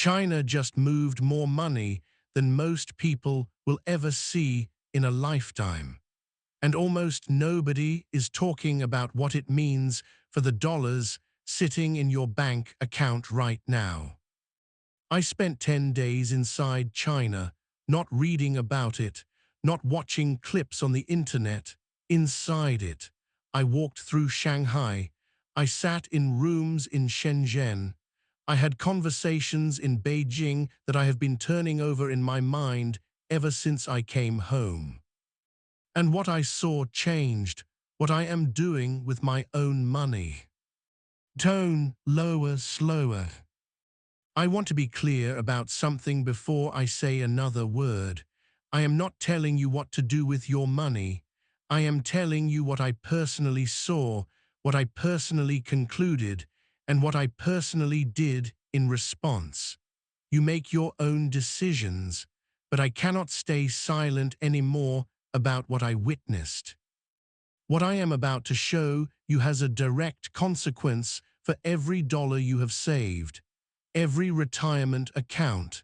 China just moved more money than most people will ever see in a lifetime. And almost nobody is talking about what it means for the dollars sitting in your bank account right now. I spent 10 days inside China, not reading about it, not watching clips on the internet. Inside it, I walked through Shanghai. I sat in rooms in Shenzhen. I had conversations in Beijing that I have been turning over in my mind ever since I came home. And what I saw changed, what I am doing with my own money. Tone lower, slower. I want to be clear about something before I say another word. I am not telling you what to do with your money. I am telling you what I personally saw, what I personally concluded, and what I personally did in response. You make your own decisions, but I cannot stay silent anymore about what I witnessed. What I am about to show you has a direct consequence for every dollar you have saved, every retirement account,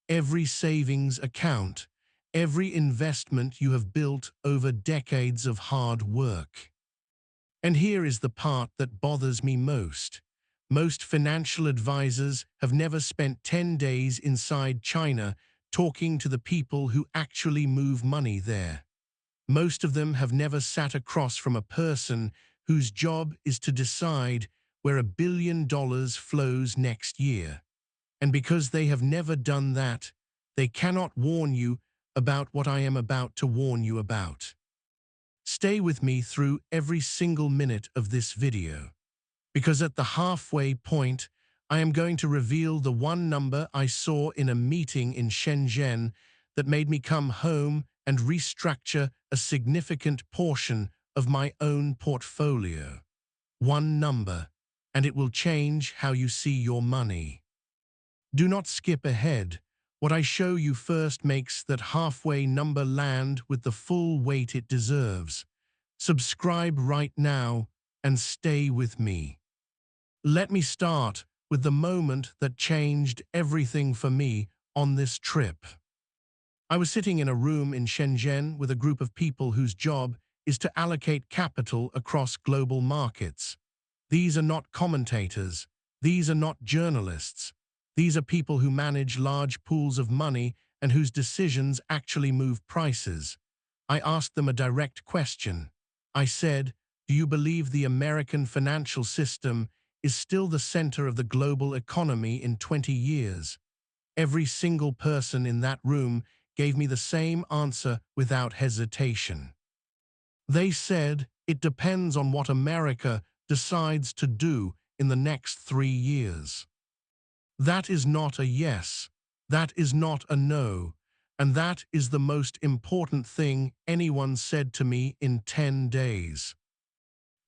every savings account, every investment you have built over decades of hard work. And here is the part that bothers me most. Most financial advisors have never spent 10 days inside China talking to the people who actually move money there. Most of them have never sat across from a person whose job is to decide where $1 billion flows next year. And because they have never done that, they cannot warn you about what I am about to warn you about. Stay with me through every single minute of this video, because at the halfway point, I am going to reveal the one number I saw in a meeting in Shenzhen that made me come home and restructure a significant portion of my own portfolio. One number, and it will change how you see your money. Do not skip ahead. What I show you first makes that halfway number land with the full weight it deserves. Subscribe right now and stay with me. Let me start with the moment that changed everything for me on this trip. I was sitting in a room in Shenzhen with a group of people whose job is to allocate capital across global markets. These are not commentators. These are not journalists. These are people who manage large pools of money and whose decisions actually move prices. I asked them a direct question. I said, "Do you believe the American financial system is still the center of the global economy in 20 years? Every single person in that room gave me the same answer without hesitation. They said, "It depends on what America decides to do in the next 3 years." That is not a yes, that is not a no, and that is the most important thing anyone said to me in 10 days.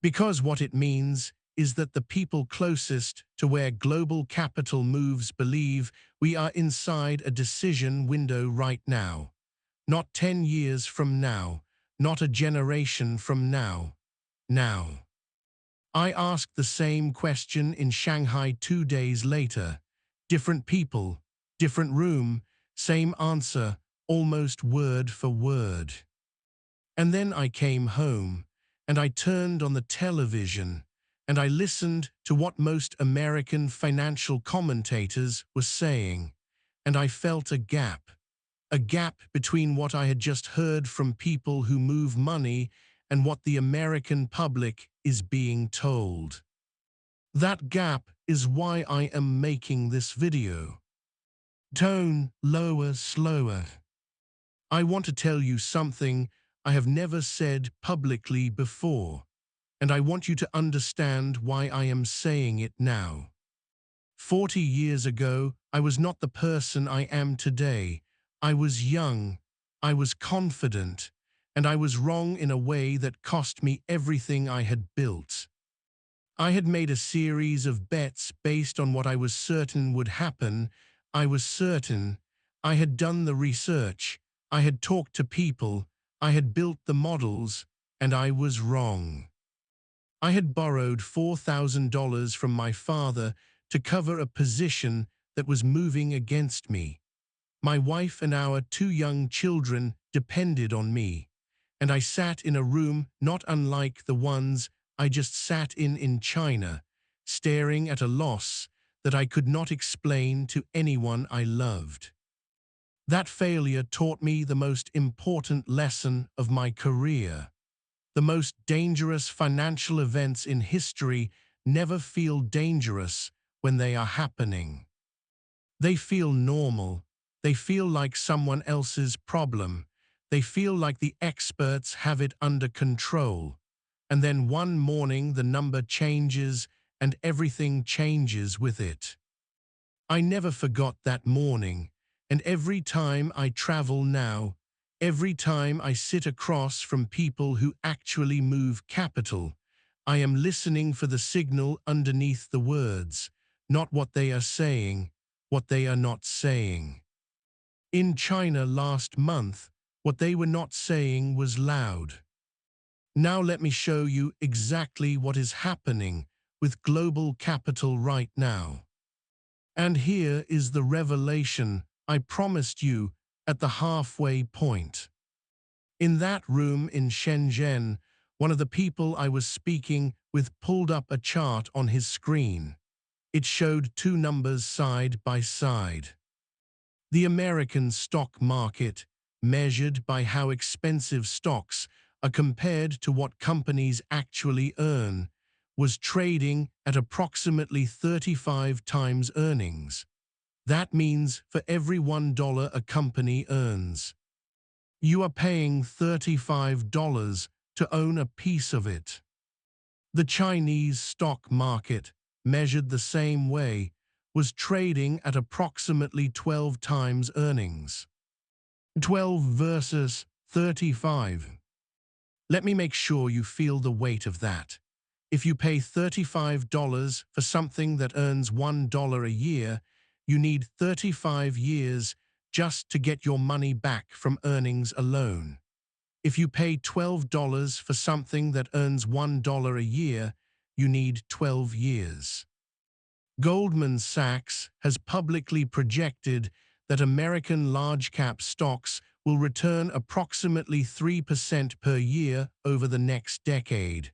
Because what it means is that the people closest to where global capital moves believe we are inside a decision window right now. Not 10 years from now, not a generation from now. Now. I asked the same question in Shanghai 2 days later. Different people, different room, same answer, almost word for word. And then I came home, and I turned on the television, and I listened to what most American financial commentators were saying, and I felt a gap between what I had just heard from people who move money and what the American public is being told. That gap is why I am making this video. Tone lower, slower. I want to tell you something I have never said publicly before, and I want you to understand why I am saying it now. 40 years ago, I was not the person I am today. I was young, I was confident, and I was wrong in a way that cost me everything I had built. I had made a series of bets based on what I was certain would happen. I was certain. I had done the research. I had talked to people. I had built the models, and I was wrong. I had borrowed $4,000 from my father to cover a position that was moving against me. My wife and our 2 young children depended on me, and I sat in a room not unlike the ones I just sat in China, staring at a loss that I could not explain to anyone I loved. That failure taught me the most important lesson of my career. The most dangerous financial events in history never feel dangerous when they are happening. They feel normal. They feel like someone else's problem. They feel like the experts have it under control. And then one morning the number changes and everything changes with it. I never forgot that morning, and every time I travel now, every time I sit across from people who actually move capital, I am listening for the signal underneath the words, not what they are saying, what they are not saying. In China last month, what they were not saying was loud. Now let me show you exactly what is happening with global capital right now. And here is the revelation I promised you at the halfway point. In that room in Shenzhen, one of the people I was speaking with pulled up a chart on his screen. It showed two numbers side by side. The American stock market, measured by how expensive stocks are compared to what companies actually earn, was trading at approximately 35 times earnings. That means for every $1 a company earns, you are paying $35 to own a piece of it. The Chinese stock market, measured the same way, was trading at approximately 12 times earnings. 12 versus 35. Let me make sure you feel the weight of that. If you pay $35 for something that earns $1 a year, you need 35 years just to get your money back from earnings alone. If you pay $12 for something that earns $1 a year, you need 12 years. Goldman Sachs has publicly projected that American large-cap stocks will return approximately 3% per year over the next decade.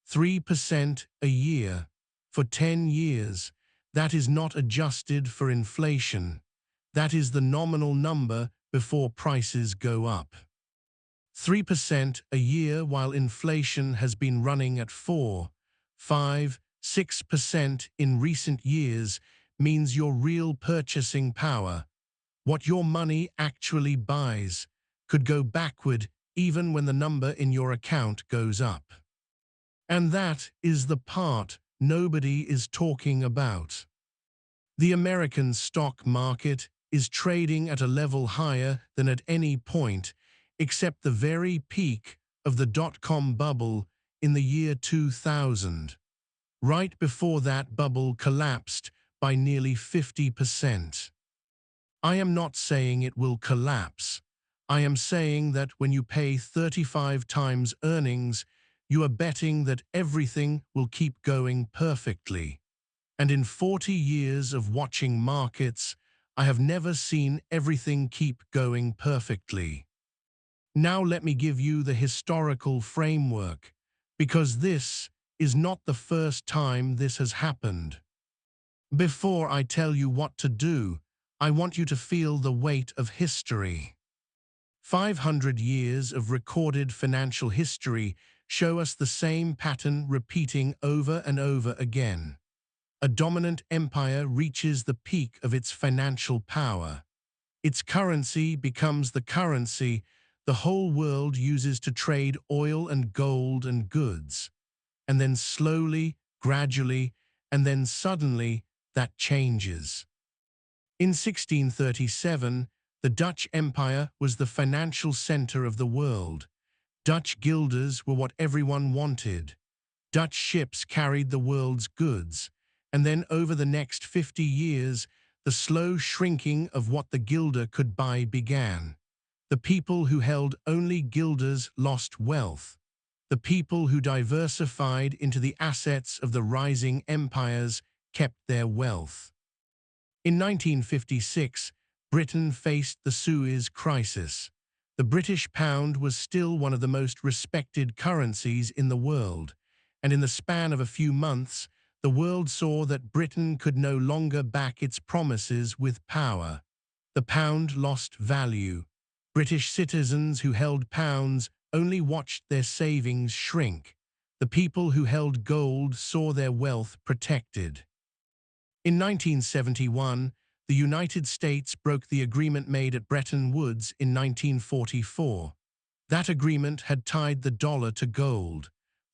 3% a year. For 10 years. That is not adjusted for inflation. That is the nominal number before prices go up. 3% a year while inflation has been running at 4, 5, 6% in recent years means your real purchasing power, what your money actually buys, could go backward even when the number in your account goes up. And that is the part nobody is talking about. The American stock market is trading at a level higher than at any point except the very peak of the dot-com bubble in the year 2000. Right before that bubble collapsed by nearly 50%. I am not saying it will collapse. I am saying that when you pay 35 times earnings, you are betting that everything will keep going perfectly. And in 40 years of watching markets, I have never seen everything keep going perfectly. Now let me give you the historical framework, because this is not the first time this has happened. Before I tell you what to do, I want you to feel the weight of history. 500 years of recorded financial history show us the same pattern repeating over and over again. A dominant empire reaches the peak of its financial power. Its currency becomes the currency the whole world uses to trade oil and gold and goods. And then slowly, gradually, and then suddenly, that changes. In 1637, the Dutch Empire was the financial center of the world. Dutch guilders were what everyone wanted. Dutch ships carried the world's goods. And then over the next 50 years, the slow shrinking of what the guilder could buy began. The people who held only guilders lost wealth. The people who diversified into the assets of the rising empires kept their wealth. In 1956, Britain faced the Suez Crisis. The British pound was still one of the most respected currencies in the world, and in the span of a few months, the world saw that Britain could no longer back its promises with power. The pound lost value. British citizens who held pounds only watched their savings shrink. The people who held gold saw their wealth protected. In 1971, the United States broke the agreement made at Bretton Woods in 1944. That agreement had tied the dollar to gold.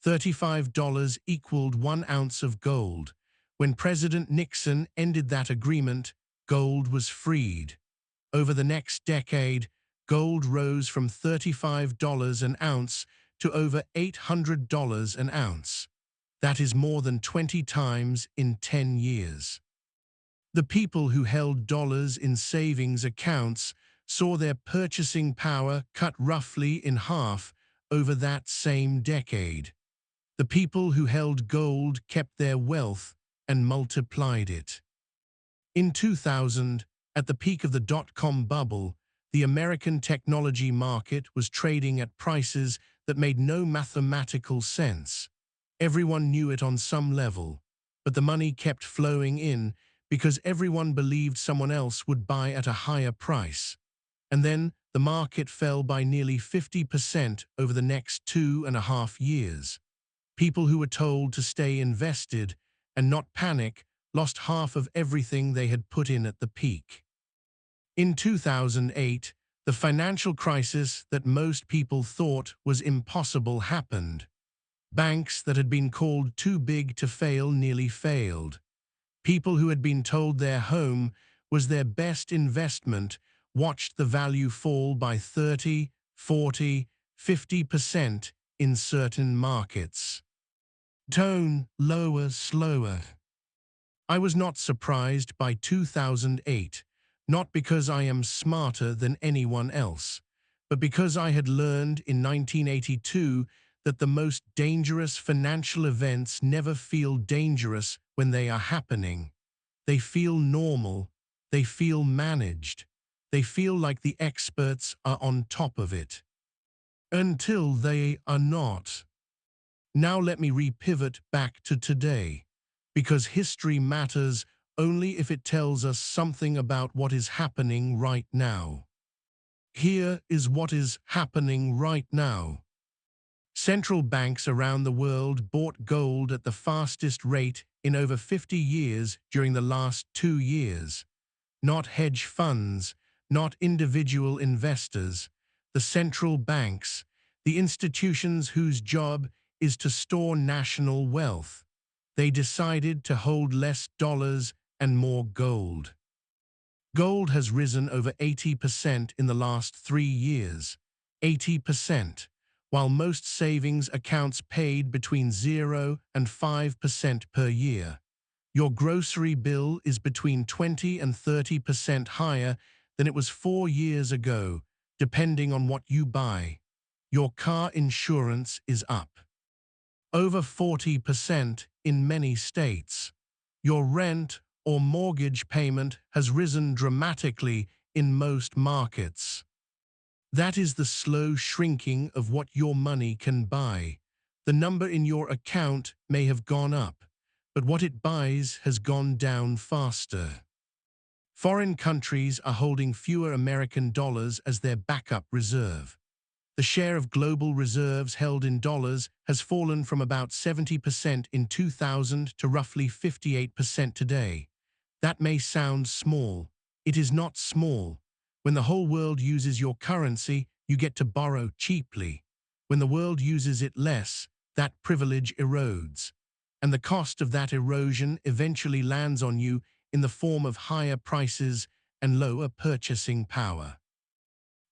$35 equaled 1 ounce of gold. When President Nixon ended that agreement, gold was freed. Over the next decade, gold rose from $35 an ounce to over $800 an ounce. That is more than 20 times in 10 years. The people who held dollars in savings accounts saw their purchasing power cut roughly in half over that same decade. The people who held gold kept their wealth and multiplied it. In 2000, at the peak of the dot-com bubble, the American technology market was trading at prices that made no mathematical sense. Everyone knew it on some level, but the money kept flowing in because everyone believed someone else would buy at a higher price. And then the market fell by nearly 50% over the next 2.5 years. People who were told to stay invested and not panic lost half of everything they had put in at the peak. In 2008, the financial crisis that most people thought was impossible happened. Banks that had been called too big to fail nearly failed. People who had been told their home was their best investment watched the value fall by 30, 40, 50% in certain markets. Tone lower, slower. I was not surprised by 2008, not because I am smarter than anyone else, but because I had learned in 1982 that the most dangerous financial events never feel dangerous when they are happening. They feel normal. They feel managed. They feel like the experts are on top of it. Until they are not. Now let me repivot back to today, because history matters only if it tells us something about what is happening right now. Here is what is happening right now. Central banks around the world bought gold at the fastest rate in over 50 years during the last 2 years. Not hedge funds, not individual investors, the central banks, the institutions whose job is to store national wealth. They decided to hold less dollars and more gold. Gold has risen over 80% in the last 3 years. 80%. While most savings accounts paid between 0 and 5% per year. Your grocery bill is between 20 and 30% higher than it was 4 years ago, depending on what you buy. Your car insurance is up. Over 40% in many states. Your rent or mortgage payment has risen dramatically in most markets. That is the slow shrinking of what your money can buy. The number in your account may have gone up, but what it buys has gone down faster. Foreign countries are holding fewer American dollars as their backup reserve. The share of global reserves held in dollars has fallen from about 70% in 2000 to roughly 58% today. That may sound small. It is not small. When the whole world uses your currency, you get to borrow cheaply. When the world uses it less, that privilege erodes. And the cost of that erosion eventually lands on you in the form of higher prices and lower purchasing power.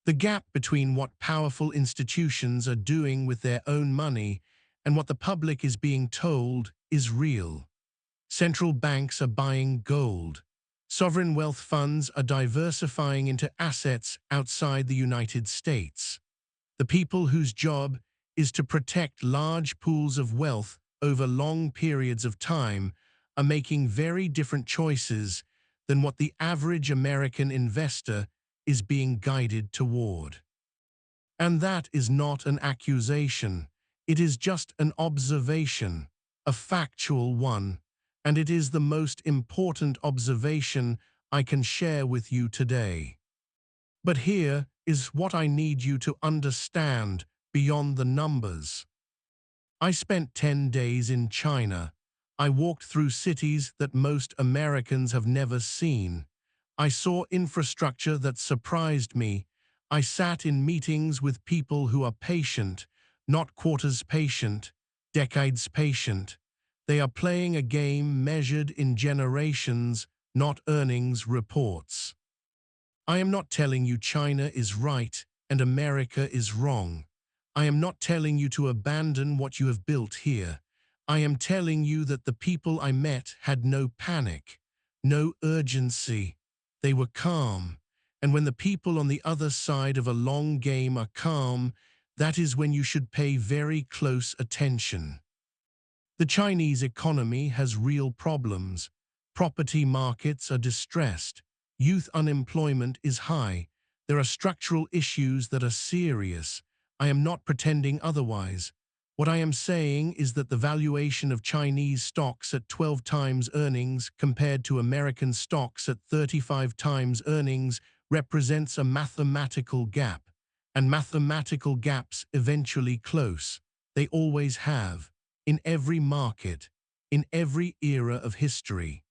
The gap between what powerful institutions are doing with their own money and what the public is being told is real. Central banks are buying gold. Sovereign wealth funds are diversifying into assets outside the United States. The people whose job is to protect large pools of wealth over long periods of time are making very different choices than what the average American investor is being guided toward. And that is not an accusation. It is just an observation, a factual one, and it is the most important observation I can share with you today. But here is what I need you to understand beyond the numbers. I spent 10 days in China. I walked through cities that most Americans have never seen. I saw infrastructure that surprised me. I sat in meetings with people who are patient, not quarters patient, decades patient. They are playing a game measured in generations, not earnings reports. I am not telling you China is right and America is wrong. I am not telling you to abandon what you have built here. I am telling you that the people I met had no panic, no urgency. They were calm. And when the people on the other side of a long game are calm, that is when you should pay very close attention. The Chinese economy has real problems. Property markets are distressed. Youth unemployment is high. There are structural issues that are serious. I am not pretending otherwise. What I am saying is that the valuation of Chinese stocks at 12 times earnings compared to American stocks at 35 times earnings represents a mathematical gap. And mathematical gaps eventually close. They always have. In every market, in every era of history.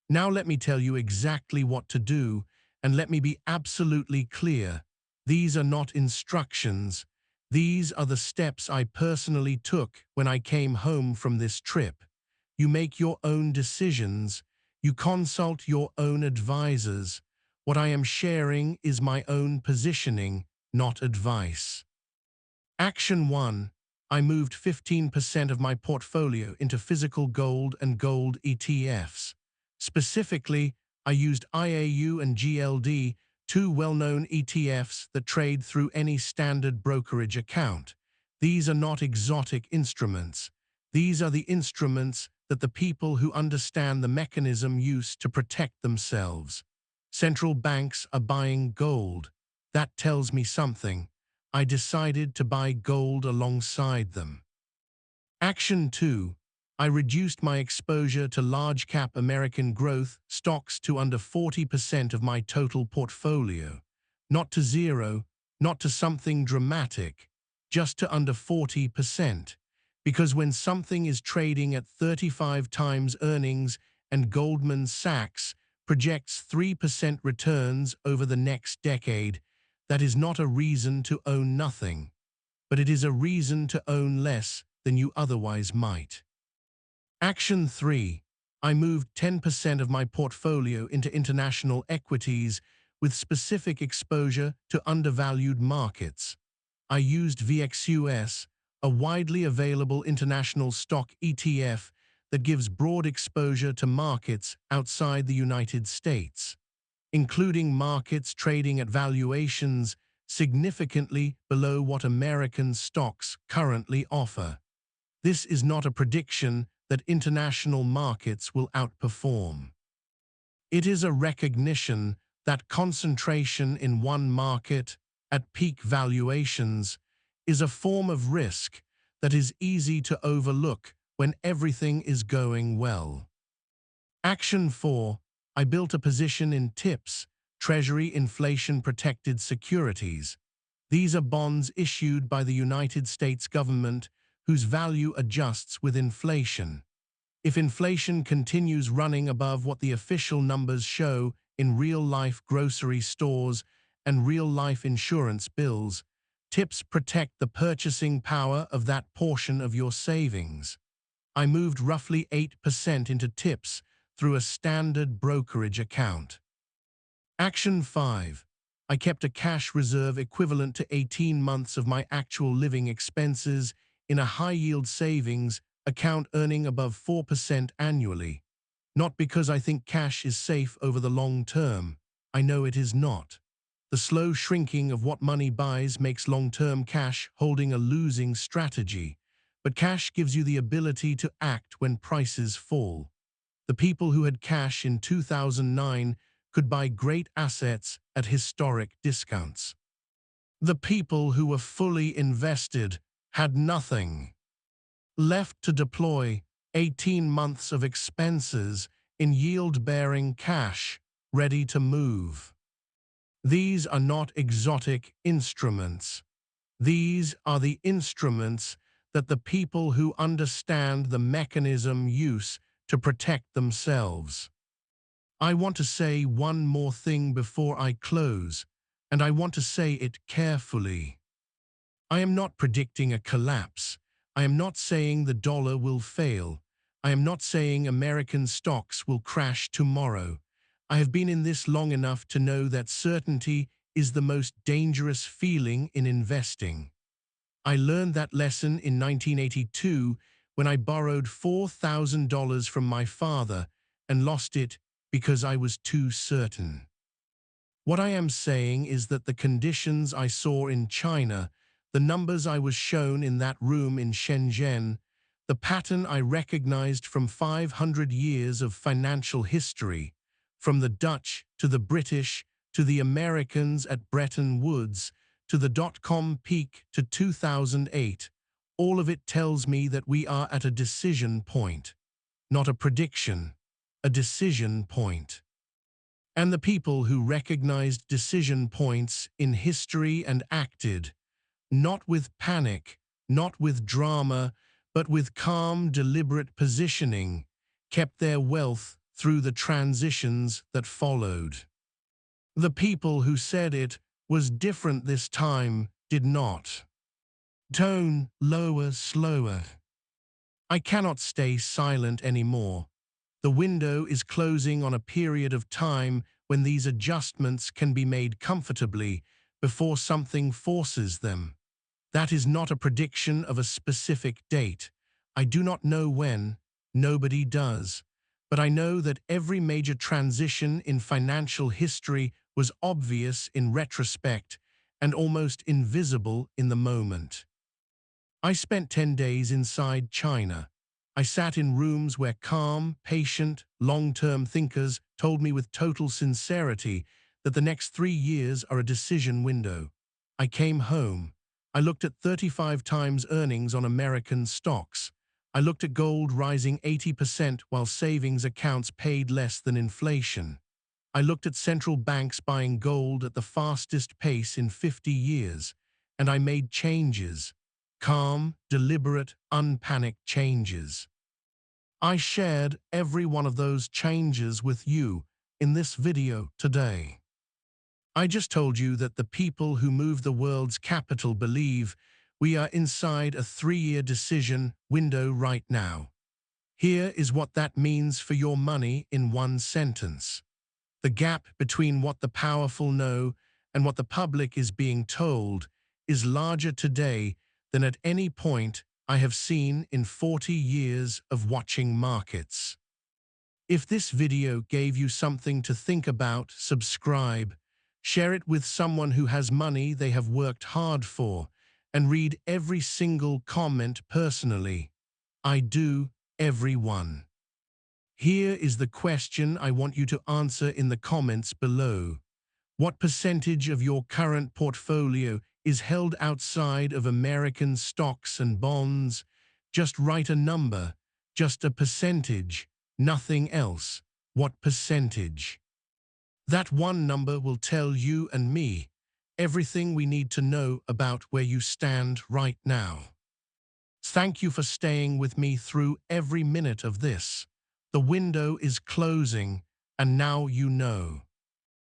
Now let me tell you exactly what to do, and let me be absolutely clear. These are not instructions. These are the steps I personally took when I came home from this trip. You make your own decisions. You consult your own advisors. What I am sharing is my own positioning, not advice. Action 1. I moved 15% of my portfolio into physical gold and gold ETFs. Specifically, I used IAU and GLD, two well-known ETFs that trade through any standard brokerage account. These are not exotic instruments. These are the instruments that the people who understand the mechanism use to protect themselves. Central banks are buying gold. That tells me something. I decided to buy gold alongside them. Action 2. I reduced my exposure to large-cap American growth stocks to under 40% of my total portfolio. Not to zero, not to something dramatic, just to under 40%. Because when something is trading at 35 times earnings and Goldman Sachs projects 3% returns over the next decade, that is not a reason to own nothing, but it is a reason to own less than you otherwise might. Action 3. I moved 10% of my portfolio into international equities with specific exposure to undervalued markets. I used VXUS, a widely available international stock ETF that gives broad exposure to markets outside the United States, including markets trading at valuations significantly below what American stocks currently offer. This is not a prediction that international markets will outperform. It is a recognition that concentration in one market at peak valuations is a form of risk that is easy to overlook when everything is going well. Action 4. I built a position in TIPS, Treasury Inflation-Protected Securities. These are bonds issued by the United States government whose value adjusts with inflation. If inflation continues running above what the official numbers show in real-life grocery stores and real-life insurance bills, TIPS protect the purchasing power of that portion of your savings. I moved roughly 8% into TIPS through a standard brokerage account. Action 5. I kept a cash reserve equivalent to 18 months of my actual living expenses in a high-yield savings account earning above 4% annually. Not because I think cash is safe over the long term. I know it is not. The slow shrinking of what money buys makes long-term cash holding a losing strategy, but cash gives you the ability to act when prices fall. The people who had cash in 2009 could buy great assets at historic discounts. The people who were fully invested had nothing left to deploy, 18 months of expenses in yield-bearing cash, ready to move. These are not exotic instruments. These are the instruments that the people who understand the mechanism use to protect themselves. I want to say one more thing before I close, and I want to say it carefully. I am not predicting a collapse. I am not saying the dollar will fail. I am not saying American stocks will crash tomorrow. I have been in this long enough to know that certainty is the most dangerous feeling in investing. I learned that lesson in 1982 when I borrowed $4,000 from my father and lost it because I was too certain. What I am saying is that the conditions I saw in China, the numbers I was shown in that room in Shenzhen, the pattern I recognized from 500 years of financial history, from the Dutch to the British to the Americans at Bretton Woods to the dot-com peak to 2008, all of it tells me that we are at a decision point, not a prediction, a decision point. And the people who recognized decision points in history and acted, not with panic, not with drama, but with calm, deliberate positioning, kept their wealth through the transitions that followed. The people who said it was different this time did not. Tone lower, slower. I cannot stay silent anymore. The window is closing on a period of time when these adjustments can be made comfortably before something forces them. That is not a prediction of a specific date. I do not know when, nobody does. But I know that every major transition in financial history was obvious in retrospect and almost invisible in the moment. I spent 10 days inside China. I sat in rooms where calm, patient, long-term thinkers told me with total sincerity that the next 3 years are a decision window. I came home. I looked at 35 times earnings on American stocks. I looked at gold rising 80% while savings accounts paid less than inflation. I looked at central banks buying gold at the fastest pace in 50 years, and I made changes. Calm, deliberate, unpanicked changes. I shared every one of those changes with you in this video today. I just told you that the people who move the world's capital believe we are inside a 3-year decision window right now. Here is what that means for your money in one sentence. The gap between what the powerful know and what the public is being told is larger today than at any point I have seen in 40 years of watching markets. If this video gave you something to think about, subscribe, share it with someone who has money they have worked hard for, and read every single comment personally. I do, every one. Here is the question I want you to answer in the comments below. What percentage of your current portfolio is held outside of American stocks and bonds? Just write a number, just a percentage, nothing else. What percentage? That one number will tell you and me everything we need to know about where you stand right now. Thank you for staying with me through every minute of this. The window is closing, and now you know.